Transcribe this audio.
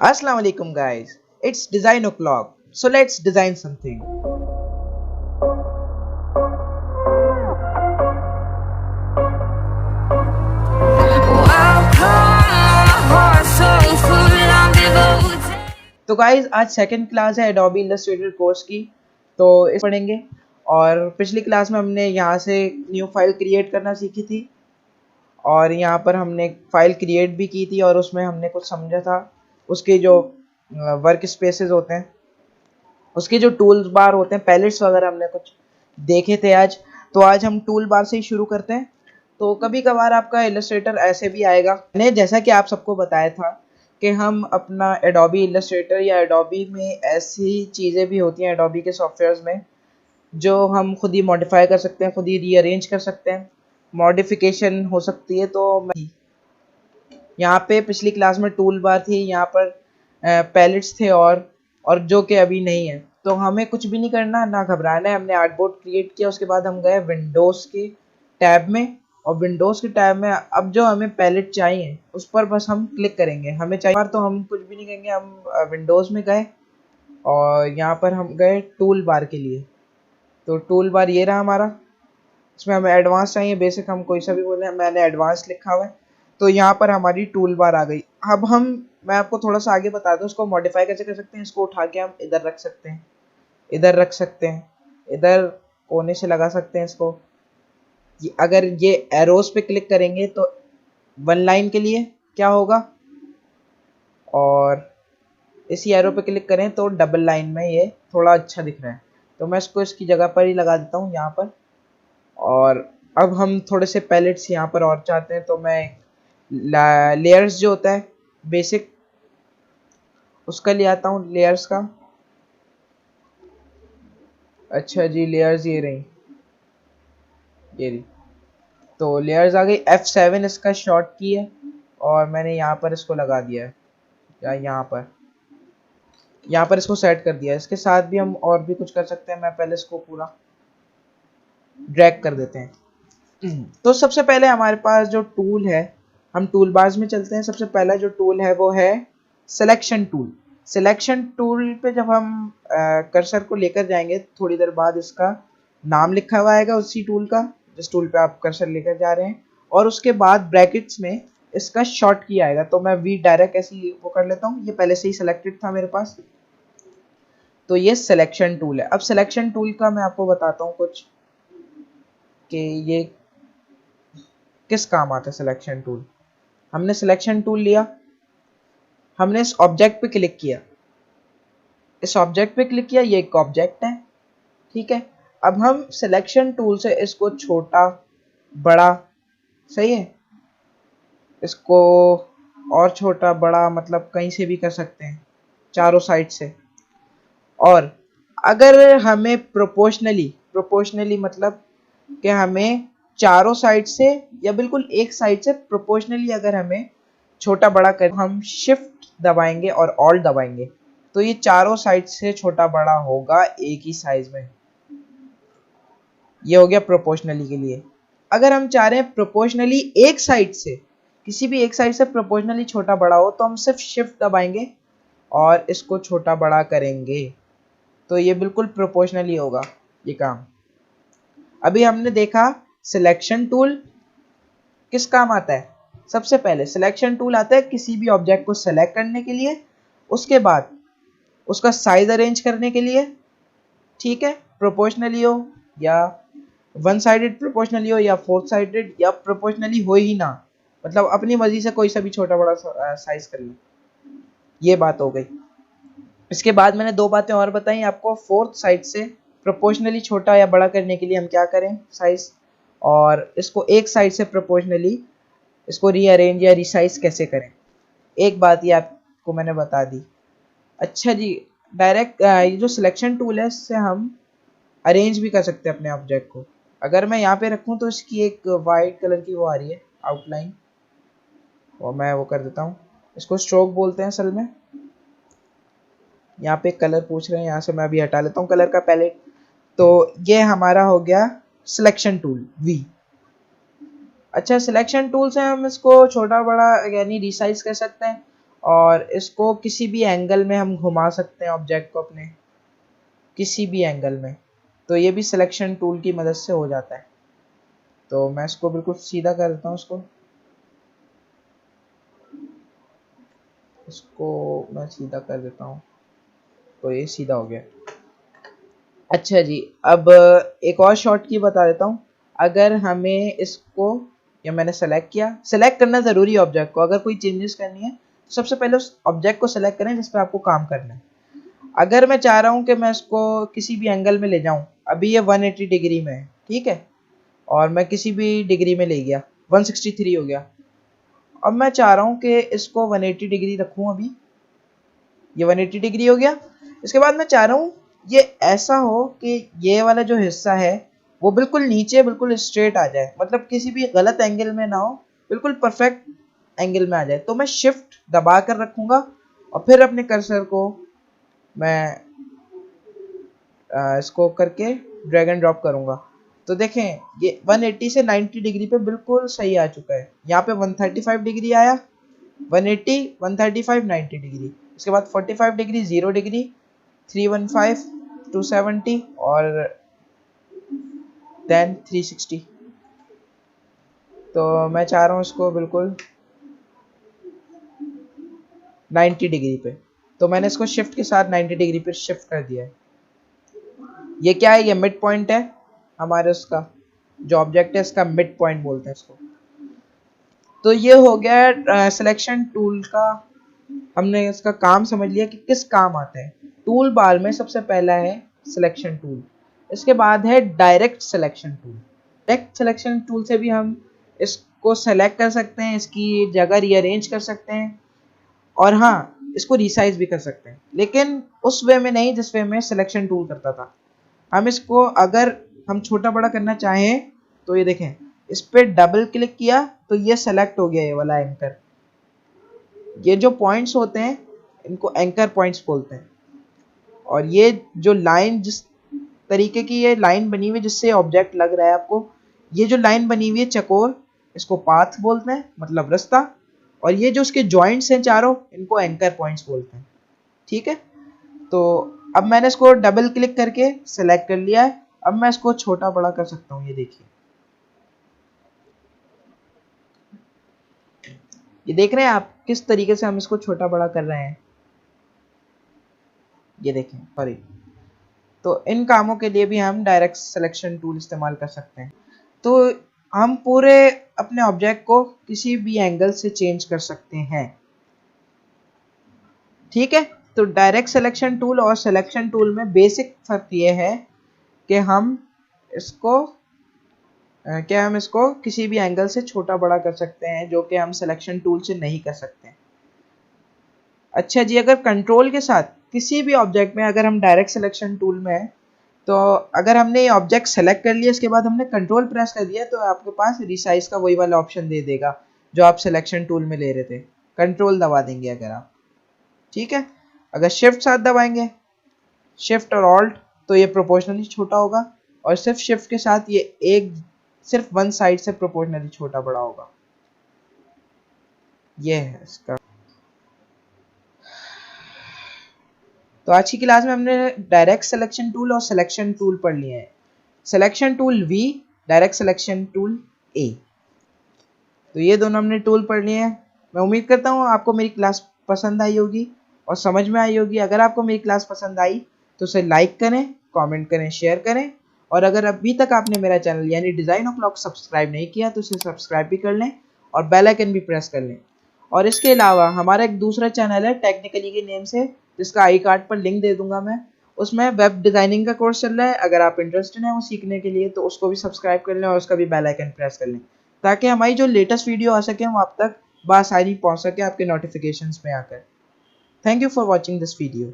Assalamu alaikum guys, it's design o'clock, so let's design something. तो guys आज second class है Adobe Illustrator course की, तो इस पढ़ेंगे। और पिछली क्लास में हमने यहाँ से न्यू फाइल क्रिएट करना सीखी थी और यहाँ पर हमने फाइल क्रिएट भी की थी और उसमें हमने कुछ समझा था। उसके जो वर्क स्पेसेस होते हैं, उसके जो टूल बार होते हैं, पैलेट्स वगैरह हमने कुछ देखे थे आज। तो आज हम टूल बार से ही शुरू करते हैं। तो कभी कभार आपका इलस्ट्रेटर ऐसे भी आएगा। मैंने जैसा कि आप सबको बताया था कि हम अपना एडोबी इलस्ट्रेटर या एडोबी में ऐसी चीज़ें भी होती हैं एडोबी के सॉफ्टवेयर्स में जो हम खुद ही मॉडिफाई कर सकते हैं, खुद ही रीअरेंज कर सकते हैं, मॉडिफिकेशन हो सकती है। तो यहाँ पे पिछली क्लास में टूल बार थी, यहाँ पर पैलेट्स थे और जो कि अभी नहीं है। तो हमें कुछ भी नहीं करना, ना घबराना है। हमने आर्टबोर्ड क्रिएट किया, उसके बाद हम गए विंडोज़ के टैब में और विंडोज़ के टैब में अब जो हमें पैलेट चाहिए उस पर बस हम क्लिक करेंगे। हमें चाहिए तो हम कुछ भी नहीं करेंगे, हम विंडोज़ में गए और यहाँ पर हम गए टूल बार के लिए। तो टूल बार ये रहा हमारा, इसमें हमें एडवांस चाहिए, बेसिक हम कोई सा भी बोले, मैंने एडवांस लिखा हुआ है। तो यहाँ पर हमारी टूल बार आ गई। अब मैं आपको थोड़ा सा आगे बता दूँ इसको मॉडिफाई कैसे कर सकते हैं। इसको उठा के हम इधर रख सकते हैं, इधर रख सकते हैं, इधर कोने से लगा सकते हैं इसको। अगर ये एरोस पे क्लिक करेंगे तो वन लाइन के लिए क्या होगा, और इसी एरो पे क्लिक करें तो डबल लाइन में ये थोड़ा अच्छा दिख रहा है। तो मैं इसको इसकी जगह पर ही लगा देता हूँ यहाँ पर। और अब हम थोड़े से पैलेट्स यहाँ पर और चाहते हैं, तो मैं लेयर्स जो होता है बेसिक उसका ले आता हूँ, लेयर्स का। अच्छा जी, लेयर्स ये रही, ये रही। तो लेयर्स आ गई। F7 इसका शॉर्ट की है और मैंने यहाँ पर इसको लगा दिया है, या यहाँ पर इसको सेट कर दिया है। इसके साथ भी हम और भी कुछ कर सकते हैं। मैं पहले इसको पूरा ड्रैग कर देते हैं। तो सबसे पहले हमारे पास जो टूल है, हम टूल बार्स में चलते हैं। सबसे पहला जो टूल है वो है सिलेक्शन टूल। सिलेक्शन टूल पे जब हम कर्सर को लेकर जाएंगे, थोड़ी देर बाद इसका नाम लिखा हुआ आएगा उसी टूल का, जिस टूल पे आप कर्सर लेकर जा रहे हैं। और उसके बाद ब्रैकेट्स में इसका शॉर्ट की आएगा। तो मैं वी डायरेक्ट ऐसी वो कर लेता हूँ, ये पहले से ही सिलेक्टेड था मेरे पास। तो ये सिलेक्शन टूल है। अब सिलेक्शन टूल का मैं आपको बताता हूँ कुछ कि ये किस काम आता है। सिलेक्शन टूल, हमने सिलेक्शन टूल लिया, हमने इस ऑब्जेक्ट पे क्लिक किया, इस ऑब्जेक्ट पे क्लिक किया, ये एक ऑब्जेक्ट है, ठीक है। अब हम सिलेक्शन टूल से इसको छोटा बड़ा, सही है, इसको और छोटा बड़ा मतलब कहीं से भी कर सकते हैं, चारों साइड से। और अगर हमें प्रोपोर्शनली मतलब कि हमें चारों साइड से या बिल्कुल एक साइड से प्रोपोर्शनली अगर हमें छोटा बड़ा कर, हम शिफ्ट दबाएंगे और ऑल्ट दबाएंगे तो ये चारों साइड से छोटा बड़ा होगा एक ही साइज में। ये हो गया प्रोपोर्शनली के लिए। अगर हम चाह रहे हैं प्रोपोर्शनली एक साइड से, किसी भी एक साइड से प्रोपोर्शनली छोटा बड़ा हो, तो हम सिर्फ शिफ्ट दबाएंगे और इसको छोटा बड़ा करेंगे, तो ये बिल्कुल प्रोपोर्शनली होगा ये काम। अभी हमने देखा सिलेक्शन टूल किस काम आता है। सबसे पहले सिलेक्शन टूल आता है किसी भी ऑब्जेक्ट को सेलेक्ट करने के लिए, उसके बाद उसका साइज अरेंज करने के लिए, ठीक है, प्रोपोर्शनली हो या वन साइडेड प्रोपोर्शनली हो या फोर्थ साइडेड, या प्रोपोर्शनली हो ही ना, मतलब अपनी मर्जी से कोई सा भी छोटा बड़ा साइज कर लो। ये बात हो गई। इसके बाद मैंने दो बातें और बताई आपको। फोर्थ साइड से प्रोपोर्शनली छोटा या बड़ा करने के लिए हम क्या करें, साइज, और इसको एक साइड से प्रोपोर्शनली इसको रीअरेंज या रिसाइज कैसे करें। एक बात ये आपको मैंने बता दी। अच्छा जी, डायरेक्ट ये जो सिलेक्शन टूल है इससे हम अरेंज भी कर सकते हैं अपने ऑब्जेक्ट को। अगर मैं यहाँ पे रखूँ तो इसकी एक वाइट कलर की वो आ रही है आउटलाइन, और मैं वो कर देता हूँ। इसको स्ट्रोक बोलते हैं असल में। यहाँ पे कलर पूछ रहे हैं, यहाँ से मैं अभी हटा लेता हूँ कलर का पैलेट। तो ये हमारा हो गया सिलेक्शन टूल वी। अच्छा, सिलेक्शन टूल से हम इसको छोटा बड़ा यानी रिसाइज कर सकते हैं। और इसको किसी भी एंगल में हम घुमा सकते हैं ऑब्जेक्ट को अपने, किसी भी एंगल में। तो ये भी सिलेक्शन टूल की मदद से हो जाता है। तो मैं इसको बिल्कुल सीधा कर देता हूँ, इसको मैं सीधा कर देता हूँ, तो ये सीधा हो गया। अच्छा जी, अब एक और शॉर्ट की बता देता हूँ। अगर हमें इसको, या मैंने सेलेक्ट किया, सेलेक्ट करना ज़रूरी है ऑब्जेक्ट को। अगर कोई चेंजेस करनी है तो सबसे पहले उस ऑब्जेक्ट को सेलेक्ट करें जिस पर आपको काम करना है। अगर मैं चाह रहा हूँ कि मैं इसको किसी भी एंगल में ले जाऊँ, अभी ये 180 डिग्री में है, ठीक है, और मैं किसी भी डिग्री में ले गया, 163 हो गया। अब मैं चाह रहा हूँ कि इसको 180 डिग्री रखूँ, अभी ये 180 डिग्री हो गया। इसके बाद मैं चाह रहा हूँ ये ऐसा हो कि ये वाला जो हिस्सा है वो बिल्कुल नीचे, बिल्कुल स्ट्रेट आ जाए, मतलब किसी भी गलत एंगल में ना हो, बिल्कुल परफेक्ट एंगल में आ जाए। तो मैं शिफ्ट दबा कर रखूँगा और फिर अपने कर्सर को मैं इसको करके ड्रैग एंड ड्रॉप करूँगा। तो देखें ये 180 से 90 डिग्री पे बिल्कुल सही आ चुका है। यहाँ पे 135 डिग्री आया, 180, 135, 90 डिग्री। इसके बाद 45 डिग्री, 0 डिग्री, 315, 270 और देन 360। तो मैं चाह रहा हूँ इसको बिल्कुल 90 डिग्री पे। तो मैंने इसको शिफ्ट के साथ 90 डिग्री पे शिफ्ट कर दिया है। ये क्या है, ये मिड पॉइंट है हमारे उसका जो ऑब्जेक्ट है, इसका मिड पॉइंट बोलते हैं इसको। तो ये हो गया सिलेक्शन टूल का, हमने इसका काम समझ लिया कि किस काम आता है। टूल बार में सबसे पहला है सिलेक्शन टूल, इसके बाद है direct selection tool. Direct selection tool से भी हम इसको सेलेक्ट कर सकते हैं, इसकी जगह रीअरेंज कर सकते हैं, और हाँ इसको रिसाइज भी कर सकते हैं, लेकिन उस वे में नहीं जिस वे में सिलेक्शन टूल करता था। हम इसको अगर हम छोटा बड़ा करना चाहें तो ये देखें, इस पर डबल क्लिक किया तो ये सेलेक्ट हो गया, ये वाला एंकर। ये जो पॉइंट्स होते हैं इनको एंकर पॉइंट्स बोलते हैं। और ये जो लाइन, जिस तरीके की ये लाइन बनी हुई जिससे ऑब्जेक्ट लग रहा है आपको, ये जो लाइन बनी हुई है चकोर, इसको पाथ बोलते हैं, मतलब रास्ता। और ये जो उसके जॉइंट्स हैं चारों, इनको एंकर पॉइंट्स बोलते हैं, ठीक है। तो अब मैंने इसको डबल क्लिक करके सेलेक्ट कर लिया है। अब मैं इसको छोटा बड़ा कर सकता हूँ, ये देखिए, ये देख रहे हैं आप किस तरीके से हम इसको छोटा बड़ा कर रहे हैं, ये देखें, सॉरी। तो इन कामों के लिए भी हम डायरेक्ट सिलेक्शन टूल इस्तेमाल कर सकते हैं। तो हम पूरे अपने ऑब्जेक्ट को किसी भी एंगल से चेंज कर सकते हैं, ठीक है। तो डायरेक्ट सिलेक्शन टूल और सिलेक्शन टूल में बेसिक फर्क ये है कि हम इसको हम इसको किसी भी एंगल से छोटा बड़ा कर सकते हैं, जो कि हम सिलेक्शन टूल से नहीं कर सकते। अच्छा जी, अगर कंट्रोल के साथ किसी भी ऑब्जेक्ट में अगर हम डायरेक्ट सिलेक्शन टूल में है, तो अगर हमने ये ऑब्जेक्ट सेलेक्ट कर लिया, इसके बाद हमने कंट्रोल प्रेस कर दिया, तो आपके पास रिसाइज का वही वाला ऑप्शन दे देगा जो आप सिलेक्शन टूल में ले रहे थे। कंट्रोल दबा देंगे अगर आप, ठीक है। अगर शिफ्ट साथ दबाएंगे, शिफ्ट और ऑल्ट, तो ये प्रोपोर्शनली छोटा होगा, और सिर्फ शिफ्ट के साथ ये एक सिर्फ वन साइड से प्रोपोर्शनली छोटा बड़ा होगा। ये है इसका। तो आज की क्लास में हमने डायरेक्ट सिलेक्शन टूल और सिलेक्शन टूल पढ़ लिए हैं। Selection tool V, direct selection tool A। तो ये दोनों हमने टूल पढ़ लिए हैं। मैं उम्मीद करता हूँ आपको मेरी क्लास पसंद आई होगी और समझ में आई होगी। अगर आपको मेरी क्लास पसंद आई तो उसे लाइक करें, कमेंट करें, शेयर करें, और अगर अभी तक आपने मेरा चैनल यानी डिज़ाइन ऑफ ब्लॉक सब्सक्राइब नहीं किया तो उसे सब्सक्राइब भी कर लें और बेल आइकन भी प्रेस कर लें। और इसके अलावा हमारा एक दूसरा चैनल है टेक्निकली के नेम से, जिसका आई कार्ड पर लिंक दे दूंगा मैं। उसमें वेब डिज़ाइनिंग का कोर्स चल रहा है। अगर आप इंटरेस्टेड हैं वो सीखने के लिए तो उसको भी सब्सक्राइब कर लें और उसका भी बेल आइकन प्रेस कर लें, ताकि हमारी जो लेटेस्ट वीडियो आ सके वो आप तक बआसानी पहुंच सके आपके नोटिफिकेशंस में आकर। Thank you for watching this video.